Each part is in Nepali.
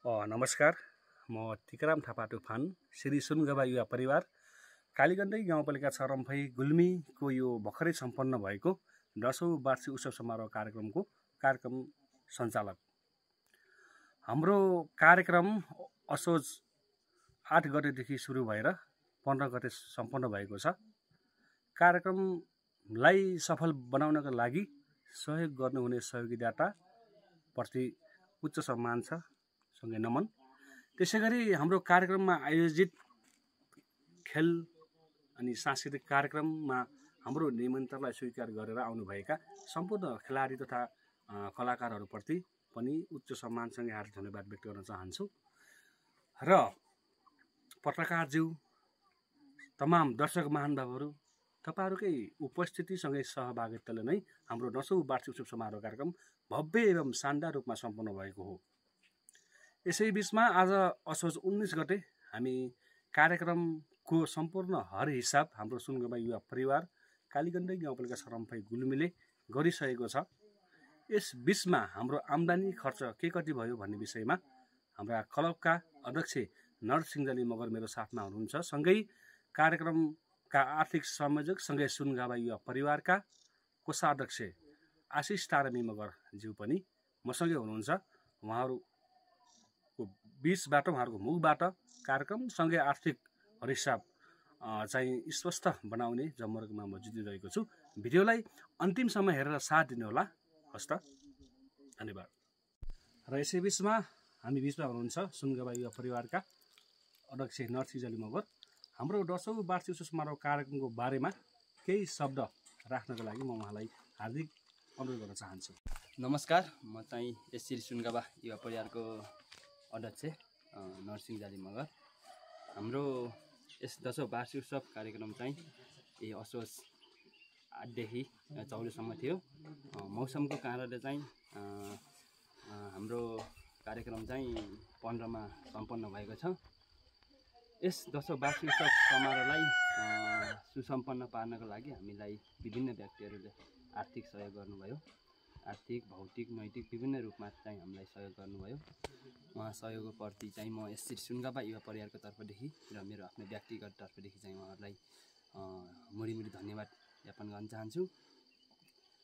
नमस्कार, म टिकाराम थापा तुफान श्री सुनगबा युवा परिवार कालीगण्डै गाउँपालिका 6 रम्फई गुल्मीको यो भर्खरै सम्पन्न भएको 10औं वार्षिक उत्सव समारोह कार्यक्रम सञ्चालक। हाम्रो कार्यक्रम असोज 8 गतेदेखि सुरु भएर 15 गते सम्पन्न भएको छ। कार्यक्रमलाई सफल बनाउनका लागि सहयोग गर्नुहुने सहयोगीदाता प्रति उच्च सम्मान छ, सँगै नमन। त्यसैगरी हाम्रो कार्यक्रममा आयोजित खेल अनि सांस्कृतिक कार्यक्रममा हाम्रो निमन्त्रणलाई स्वीकार गरेर आउनुभएका सम्पूर्ण खेलाडी तथा कलाकारहरूप्रति पनि उच्च सम्मानसँगै हार्दिक धन्यवाद व्यक्त गर्न चाहन्छु। र पत्रकारज्यू, तमाम दर्शक महानुभावहरू, तपाईहरुकै उपस्थितिसँगै सहभागिताले नै हाम्रो 10औं वार्षिक उत्सव समारोह कार्यक्रम भव्य एवं शानदार रूपमा सम्पन्न भएको हो। यसै बीचमा आज असोज 19 गते हामी कार्यक्रमको सम्पूर्ण हर हिसाब हाम्रो सुनगबा युवा परिवार कालीगण्डै गाउँपालिका 6 रम्फई गुल्मीले गरिसकेको छ। यस बीचमा हाम्रो आम्दानी खर्च के कति भयो भन्ने विषयमा हाम्रा क्लबका अध्यक्ष नरसिंहजली मगर मेरो साथमा हुनुहुन्छ। सँगै कार्यक्रमका आर्थिक संयोजक सँगै सुनगबा युवा परिवारका कोषाध्यक्ष आशिष तारामी मगर ज्यू पनि मसँगै हुनुहुन्छ। उहाँहरूको बीचबाट, उहाँहरूको मुखबाट कार्यक्रम सँगै आर्थिक हिसाब चाहिँ स्पष्ट बनाउने जमर्गमा म जुटिरहेको छु। भिडियोलाई अन्तिमसम्म हेरेर साथ दिनुहोला। हस्त, धन्यवाद। र यसै बीचमा हामी बीचमा हुनुहुन्छ सुनगबा युवा परिवारका अध्यक्ष नरसिंहजली मगर। हाम्रो 10औं वार्षिक उत्सव समारोह कार्यक्रमको बारेमा केही शब्द राख्नको लागि म उहाँलाई हार्दिक अनुरोध गर्न चाहन्छु। नमस्कार, म चाहिँ यसरी सुनगबा युवा परिवारको अध्यक्ष नरसिंहजली मगर। हाम्रो यस 10औं वार्षिक उत्सव कार्यक्रम चाहिँ असोज 8 देखि 14 सम्म थियो। मौसमको कारणले चाहिँ हाम्रो कार्यक्रम चाहिँ 15 मा सम्पन्न भएको छ। यस 10औं वार्षिक उत्सव समारोहलाई सुसम्पन्न पार्नको लागि हामीलाई विभिन्न व्यक्तिहरूले आर्थिक सहयोग गर्नुभयो। आर्थिक, भौतिक, नैतिक विभिन्न रूपमा चाहिँ हामीलाई सहयोग गर्नुभयो। उहाँ सहयोगप्रति चाहिँ म यसरी सुनगबा युवा परिवारको तर्फदेखि र मेरो आफ्नो व्यक्तिगत तर्फदेखि चाहिँ उहाँहरूलाई मुडी धन्यवाद ज्ञापन गर्न चाहन्छु।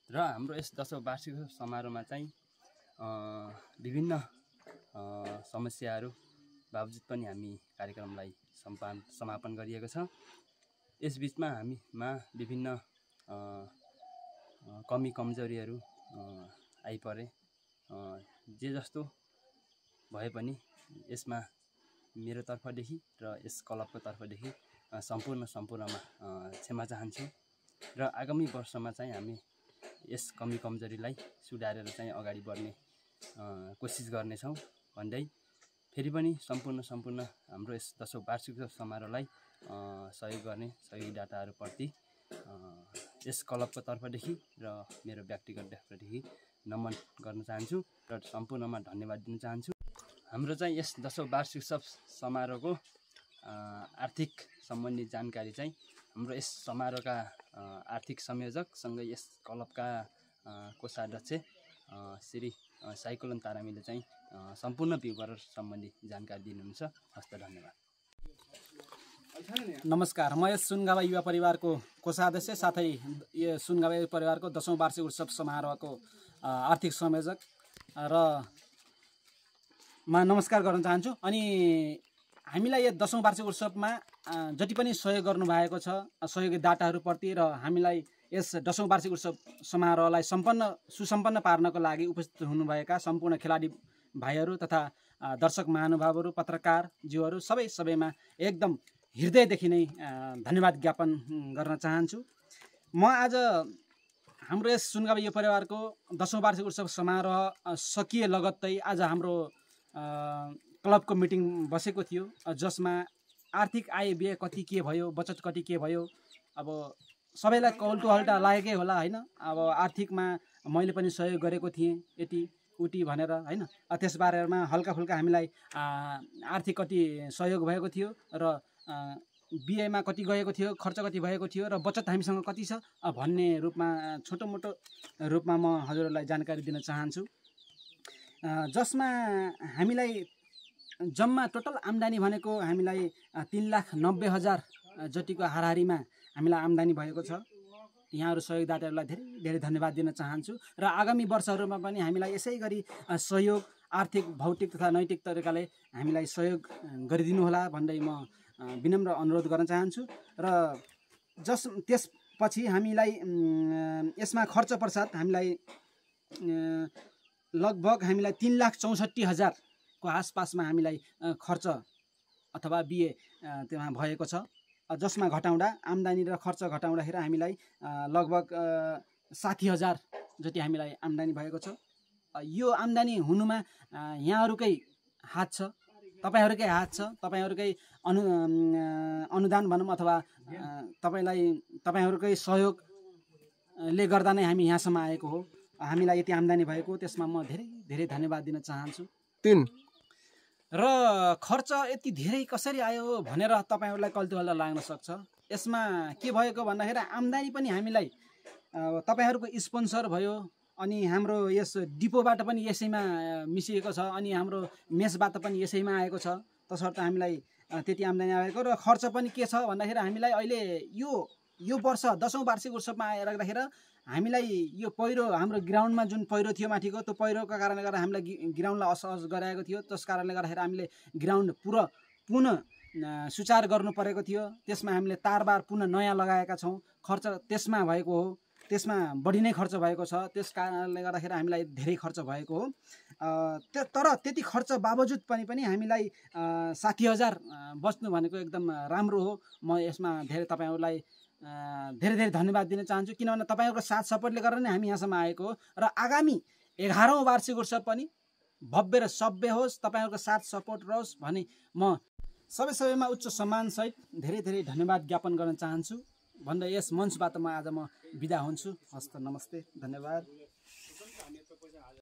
र हाम्रो यस 10औं वार्षिक समारोहमा चाहिँ विभिन्न समस्याहरू बावजुद पनि हामी कार्यक्रमलाई समापन गरिएको छ। यस बीचमा हामीमा विभिन्न कमी कमजोरीहरू आइपरे। जे जस्तो भए पनि यसमा मेरो तर्फदेखि र यस क्लबको तर्फदेखि सम्पूर्णमा क्षमा चाहन्छु। र आगामी वर्षमा चाहिँ हामी यस कमी कमजोरीलाई सुधारेर चाहिँ अगाडि बढ्ने कोसिस गर्नेछौँ भन्दै फेरि पनि सम्पूर्ण हाम्रो यस 10औं वार्षिक समारोहलाई सहयोग गर्ने सहयोगीदाताहरूप्रति यस क्लबको तर्फदेखि र मेरो व्यक्तिगत तर्फदेखि नमन गर्न चाहन्छु र सम्पूर्णमा धन्यवाद दिन चाहन्छु। हाम्रो चाहिँ यस 10औं वार्षिक उत्सव समारोहको आर्थिक सम्बन्धी जानकारी चाहिँ हाम्रो यस समारोहका आर्थिक संयोजक सँगै यस क्लबका कोषाध्यक्ष श्री साइक्लोन तारामीले चाहिँ सम्पूर्ण विवरण सम्बन्धी जानकारी दिनुहुन्छ। हस्त, धन्यवाद। नमस्कार, म यस सुनगबा युवा परिवारको कोषाध्यक्ष साथै यो सुनगबा युवा परिवारको 10औं वार्षिक उत्सव समारोहको आर्थिक संयोजक र नमस्कार गर्न चाहन्छु। अनि हामीलाई यो 10औं वार्षिक उत्सवमा जति पनि सहयोग गर्नुभएको छ सहयोगीदाताहरूप्रति र हामीलाई यस 10औं वार्षिक उत्सव समारोहलाई सुसम्पन्न पार्नको लागि उपस्थित हुनुभएका सम्पूर्ण खेलाडी भाइहरू तथा दर्शक महानुभावहरू, पत्रकारज्यूहरू सबैमा एकदम हृदयदेखि नै धन्यवाद ज्ञापन गर्न चाहन्छु। म आज हाम्रो यस सुनगबा युवा परिवारको 10औं वार्षिक उत्सव समारोह सकिए लगत्तै आज हाम्रो क्लबको मिटिङ बसेको थियो, जसमा आर्थिक आय व्यय कति के भयो, बचत कति के भयो, अब सबैलाई कौल्टुहल्टा लागेकै होला हैन। अब आर्थिकमा मैले पनि सहयोग गरेको थिएँ यति उटी भनेर हैन। त्यसबारेमा हल्का फुल्का हामीलाई आर्थिक कति सहयोग भएको थियो र बिएमा कति गएको थियो, खर्च कति भएको थियो र बचत हामीसँग कति छ भन्ने रूपमा छोटो मोटो रूपमा म हजुरहरूलाई जानकारी दिन चाहन्छु। जसमा हामीलाई जम्मा टोटल आम्दानी भनेको हामीलाई 3,90,000 जतिको हाराहारीमा हामीलाई आम्दानी भएको छ। यहाँहरू सहयोगदाताहरूलाई धेरै धेरै धन्यवाद दिन चाहन्छु र आगामी वर्षहरूमा पनि हामीलाई यसै गरी सहयोग आर्थिक भौतिक तथा नैतिक तरिकाले हामीलाई सहयोग गरिदिनुहोला भन्दै म विनम्र अनुरोध गर्न चाहन्छु। र त्यसपछि हामीलाई यसमा खर्च पश्चात हामीलाई लगभग हामीलाई 3,64,000 को आसपासमा हामीलाई खर्च अथवा बिए त्यहाँ भएको छ, जसमा घटाउँदा आम्दानी र खर्च घटाउँदाखेरि हामीलाई लगभग 60,000 जति हामीलाई आम्दानी भएको छ। यो आम्दानी हुनुमा यहाँहरूकै हात छ, तपाईँहरूकै हात छ, तपाईँहरूकै अनुदान भनौँ अथवा तपाईँहरूकै सहयोगले गर्दा नै हामी यहाँसम्म आएको हो। हामीलाई यति आम्दानी भएको त्यसमा म धेरै धेरै धन्यवाद दिन चाहन्छु। र खर्च यति धेरै कसरी आयो भनेर तपाईँहरूलाई कौतूहल लाग्न सक्छ। यसमा के भएको भन्दाखेरि आम्दानी पनि हामीलाई तपाईँहरूको स्पोन्सर भयो, अनि हाम्रो यस डिपोबाट पनि यसैमा मिसिएको छ, अनि हाम्रो मेसबाट पनि यसैमा आएको छ। तसर्थ हामीलाई त्यति आम्दानी आएको र खर्च पनि के छ भन्दाखेरि हामीलाई अहिले यो वर्ष 10औं वार्षिक उत्सवमा आइराख्दाखेरि हामीलाई यो पहिरो हाम्रो ग्राउन्डमा जुन पहिरो थियो माथिको, त्यो पहिरोको कारणले गर्दा हामीलाई ग्राउन्डलाई असहज गराएको थियो। त्यस कारणले गर्दाखेरि हामीले ग्राउन्ड पुनः सुचार गर्नु परेको थियो। त्यसमा हामीले तारबार पुनः नयाँ लगाएका छौँ। खर्च त्यसमा भएको हो, त्यसमा बढी नै खर्च भएको छ। त्यस कारणले गर्दाखेरि हामीलाई धेरै खर्च भएको हो। तर त्यति खर्च बावजुद पनि हामीलाई 60,000 बच्नु भनेको एकदम राम्रो हो। म यसमा धेरै तपाईँहरूलाई धेरै धेरै धन्यवाद दिन चाहन्छु, किनभने तपाईँहरूको साथ सपोर्टले गर्दा नै हामी यहाँसम्म आएको हो। र आगामी 11औं वार्षिक उत्सव पनि भव्य र सभ्य होस्, तपाईँहरूको साथ सपोर्ट रहोस् भनी म सबैमा उच्च सम्मानसहित धेरै धेरै धन्यवाद ज्ञापन गर्न चाहन्छु भन्दै यस मञ्चबाट म आज बिदा हुन्छु। हस्त नमस्ते, धन्यवाद।